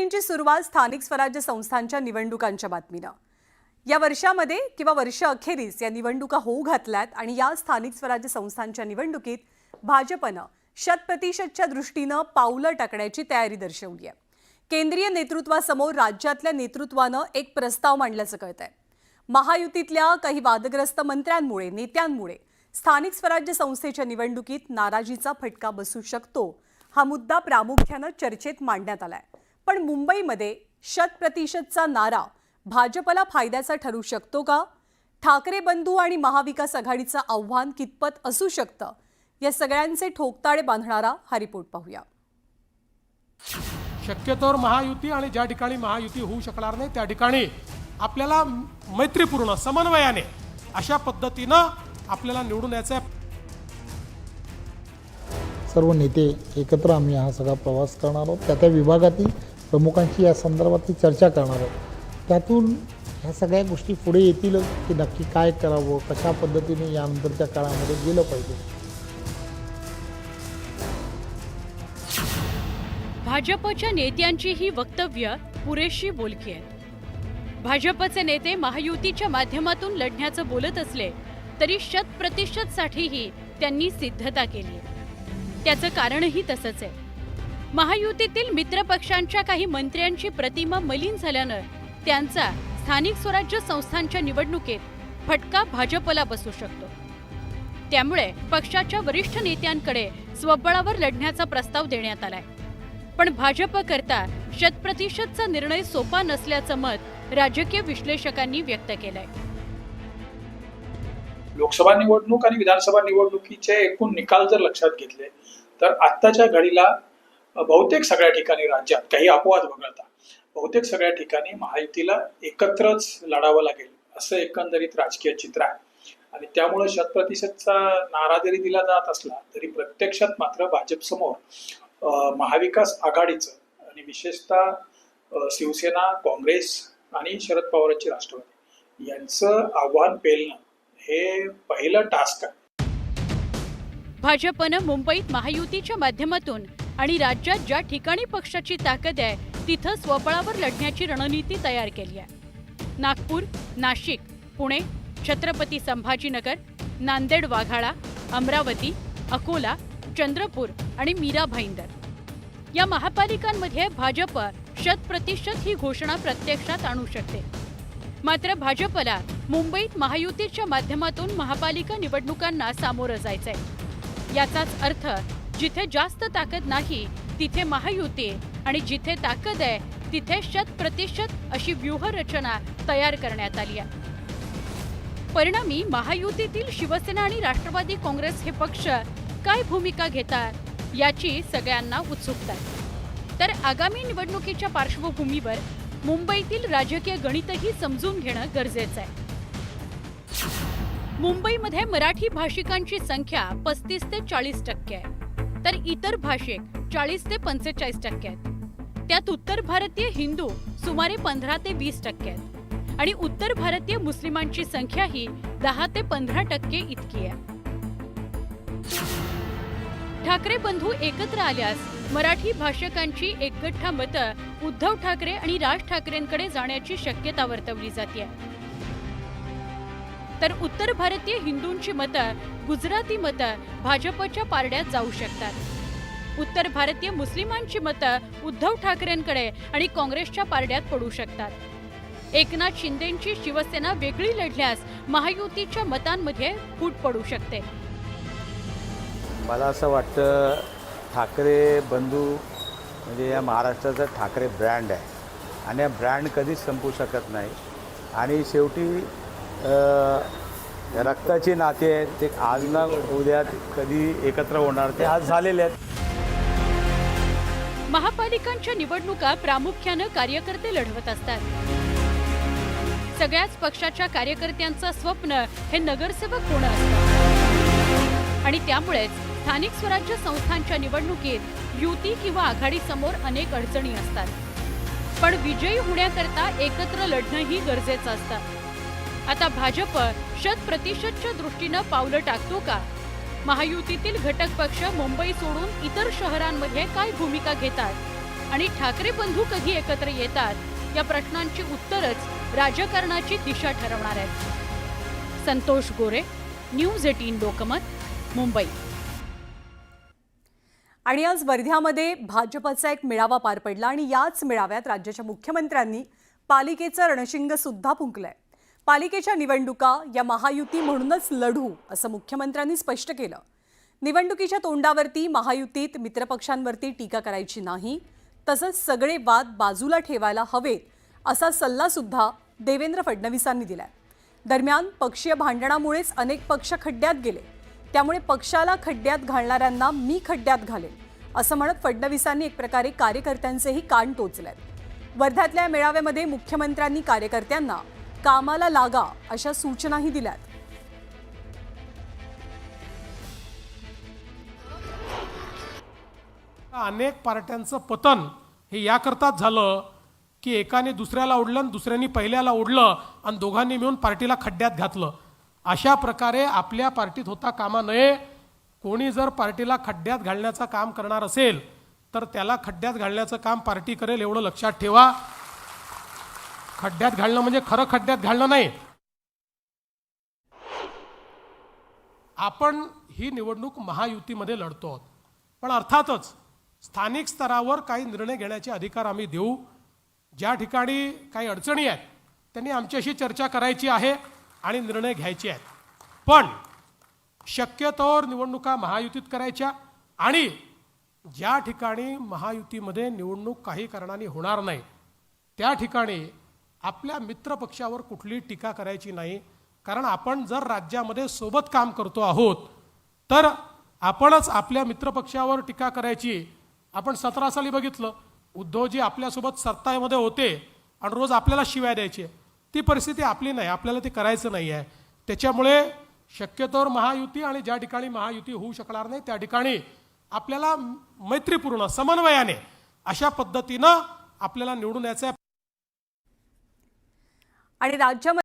बुलेटिनची सुरुवात स्थानिक स्वराज्य संस्थांच्या निवडणुकांच्या बातमीनं। या वर्षामध्ये किंवा वर्ष अखेरीस या निवडणुका होऊ घातल्यात आणि या स्थानिक स्वराज्य संस्थांच्या निवडणुकीत भाजपनं 100%च्या दृष्टीनं पावलं टाकण्याची तयारी दर्शवली आहे। केंद्रीय नेतृत्वासमोर राज्यातल्या नेतृत्वानं एक प्रस्ताव मांडल्याचं कळतंय। महायुतीतल्या काही वादग्रस्त मंत्र्यांमुळे नेत्यांमुळे स्थानिक स्वराज्य संस्थेच्या निवडणुकीत नाराजीचा फटका बसू शकतो हा मुद्दा प्रामुख्यानं चर्चेत मांडण्यात आलाय। पण मुंबईमध्ये 100%चा नारा भाजपला फायद्याचा ठरू शकतो का? ठाकरे बंधू आणि महाविकास आघाडीचं आव्हान कितपत असू शकतं? या सगळ्यांचे ठोकताळे बांधणारा हा रिपोर्ट पाहूया। शक्यतोवर महायुती आणि ज्या ठिकाणी महायुती होऊ शकणार नाही त्या ठिकाणी आपल्याला मैत्रीपूर्ण समन्वयाने अशा पद्धतीनं आपल्याला निवडून यायचं आहे। सर्व नेते एकत्र आम्ही हा सगळा प्रवास करणार आहोत। त्या विभागातील प्रमुखांशी या संदर्भातली चर्चा करणार आहोत। त्यातून ह्या सगळ्या गोष्टी पुढे येतील की नक्की काय करावं, कशा पद्धतीने यानंतरच्या काळामध्ये गेलं पाहिजे। भाजपच्या नेत्यांची ही वक्तव्य पुरेशी बोलकी आहेत। भाजपचे नेते महायुतीच्या माध्यमातून लढण्याचं बोलत असले तरी 100% साठीही त्यांनी सिद्धता केली आहे। त्याचं कारणही तसंच आहे। महायुतीतील मित्रपक्षांच्या काही मंत्र्यांची प्रतिमा मलिन झाल्यानं त्यांचा स्थानिक स्वराज्य संस्थांच्या निवडणुकीत फटका भाजपला बसू शकतो। त्यामुळे पक्षाच्या वरिष्ठ नेत्यांकडे स्वबळावर लढण्याचा प्रस्ताव देण्यात आलाय। पण भाजपकरता 100%चा निर्णय सोपा नसल्याचं मत राजकीय विश्लेषकांनी व्यक्त केलंय। लोकसभा निवडणूक आणि विधानसभा निवडणुकीचे एकूण निकाल जर लक्षात घेतले तर आत्ताच्या घडीला बहुतेक सगळ्या ठिकाणी राज्यात, काही अपवाद वगळता बहुतेक सगळ्या ठिकाणी महायुतीला एकत्रच लढावं लागेल असं एकंदरीत राजकीय चित्र आहे। आणि त्यामुळे 100%चा नारा जरी दिला जात असला तरी प्रत्यक्षात मात्र भाजपसमोर महाविकास आघाडीचं आणि विशेषतः शिवसेना, काँग्रेस आणि शरद पवारांची राष्ट्रवादी यांचं आव्हान पेलणं हे पहिलं टास्क आहे। भाजपनं मुंबईत महायुतीच्या माध्यमातून आणि राज्यात ज्या ठिकाणी पक्षाची ताकद आहे तिथं स्वबळावर लढण्याची रणनीती तयार केली आहे। नागपूर, नाशिक, पुणे, छत्रपती संभाजीनगर, नांदेड, वाघाळा, अमरावती, अकोला, चंद्रपूर आणि मीरा भाईंदर या महापालिकांमध्ये भाजप 100% ही घोषणा प्रत्यक्षात आणू शकते। मात्र भाजपला मुंबईत महायुतीच्या माध्यमातून महापालिका निवडणुकांना सामोरं जायचंय। याचाच अर्थ जिथे जास्त ताकद नाही तिथे महायुती आणि जिथे ताकद आहे तिथे 100% अशी व्यूहरचना तयार करण्यात आली आहे। परिणामी महायुतीतील शिवसेना आणि राष्ट्रवादी काँग्रेस हे पक्ष काय भूमिका घेतात याची सगळ्यांना उत्सुकता आहे। तर आगामी निवडणुकीच्या पार्श्वभूमीवर मुंबईतील राजकीय गणितही समजून घेणं गरजेचं आहे। मुंबईमध्ये मराठी भाषिकांची संख्या 35 ते 40% आहे, तर इतर भाषिक 40 ते 45% आहेत। त्यात उत्तर भारतीय हिंदू सुमारे 15 ते 20% आहेत आणि उत्तर भारतीय मुस्लिमांची संख्याही 10 ते 15% इतकी आहे। ठाकरे बंधू एकत्र आल्यास मराठी भाषकांची एकगठ्ठा मतं उद्धव ठाकरे आणि राज ठाकरेंकडे जाण्याची शक्यता वर्तवली जाते। तर उत्तर भारतीय हिंदूंची मतं, गुजराती मतं भाजपच्या पारड्यात जाऊ शकतात। उत्तर भारतीय मुस्लिमांची मतं उद्धव ठाकरेंकडे आणि काँग्रेसच्या पारड्यात पडू शकतात। एकनाथ शिंदेंची शिवसेना वेगळी लढल्यास महायुतीच्या मतांमध्ये फूट पडू शकते। मला असं वाटतं ठाकरे बंधू म्हणजे या महाराष्ट्राचा ठाकरे ब्रँड आहे आणि या ब्रँड कधीच संपू शकत नाही। आणि शेवटी रक्ताची नाते आहेत ते आज ना उद्या कधी एकत्र होणार, ते आज झालेले आहेत। महापालिकांच्या निवडणुका प्रामुख्यानं कार्यकर्ते लढवत असतात। सगळ्याच पक्षाच्या कार्यकर्त्यांचं स्वप्न हे नगरसेवक होणं असतं आणि त्यामुळेच स्थानिक स्वराज्य संस्थांच्या निवडणुकीत युती किंवा आघाडीसमोर अनेक अडचणी असतात। पण विजयी होण्याकरता एकत्र लढणंही गरजेचं असतं। आता भाजप 100%च्या दृष्टीनं पावलं टाकतो का? महायुतीतील घटक पक्ष मुंबई सोडून इतर शहरांमध्ये काय भूमिका घेतात आणि ठाकरे बंधू कधी एकत्र येतात या प्रश्नांची उत्तरच राजकारणाची दिशा ठरवणार आहेत. संतोष गोरे, न्यूज 18 लोकमत, मुंबई. आणि आज वर्ध्यामध्ये भाजपचा एक मेळावा पार पडला आणि याच मेळाव्यात राज्याच्या मुख्यमंत्र्यांनी पालिकेचं रणशिंग सुद्धा फुंकलंय. पालिकेच्या निवडणुका या महायुती म्हणूनच लढू असं मुख्यमंत्र्यांनी स्पष्ट केलं. निवडणुकीच्या तोंडावरती महायुतीत मित्रपक्षांवरती टीका करायची नाही, तसंच सगळे वाद बाजूला ठेवायला हवेत असा सल्ला सुद्धा देवेंद्र फडणवीसांनी दिलाय. दरम्यान पक्षीय भांडणामुळेच अनेक पक्ष खड्ड्यात गेले, त्यामुळे पक्षाला खड्ड्यात घालणाऱ्यांना मी खड्ड्यात घालेन असं म्हणत फडणवीसांनी एक प्रकारे कार्यकर्त्यांचेही कान टोचलेत. वर्ध्यातल्या मेळाव्यामध्ये मुख्यमंत्र्यांनी कार्यकर्त्यांना कामाला लागा अशा सूचनाही दिल्यात. अनेक पार्ट्यांचं पतन हे याकरताच झालं की एकाने दुसऱ्याला ओढलं आणि दुसऱ्याने पहिल्याला ओढलं आणि दोघांनी मिळून पार्टीला खड्ड्यात घातलं. अशा प्रकारे आपल्या पार्टीत होता कामा नये. कोणी जर पार्टीला खड्ड्यात घालण्याचं काम करणार असेल तर त्याला खड्ड्यात घालण्याचं काम पार्टी करेल, एवढं लक्षात ठेवा. खड्ड्यात घालणं म्हणजे खरं खड्ड्यात घालणं नाही. आपण ही निवडणूक महायुतीमध्ये लढतो आहोत, पण अर्थातच स्थानिक स्तरावर काही निर्णय घेण्याचे अधिकार आम्ही देऊ. ज्या ठिकाणी काही अडचणी आहेत त्यांनी आमच्याशी चर्चा करायची आहे आणि निर्णय घ्यायचे आहेत. पण शक्यतोवर निवडणुका महायुतीत करायच्या आणि ज्या ठिकाणी महायुतीमध्ये निवडणूक काही कारणाने होणार नाही त्या ठिकाणी आपल्या मित्रपक्षावर कुठली टीका करायची नाही. कारण आपण जर राज्यामध्ये सोबत काम करतो आहोत तर आपणच आपल्या मित्रपक्षावर टीका करायची. आपण 17 साली बघितलं, उद्धवजी आपल्यासोबत सत्तामध्ये होते आणि रोज आपल्याला शिव्या द्यायचे. ती परिस्थिती आपली नाही, आपल्याला ते करायचं नाही आहे. त्याच्यामुळे शक्यतोवर महायुती आणि ज्या ठिकाणी महायुती होऊ शकणार नाही त्या ठिकाणी आपल्याला मैत्रीपूर्ण समन्वयाने अशा पद्धतीनं आपल्याला निवडून यायचं आहे. आणि राज्यामध्ये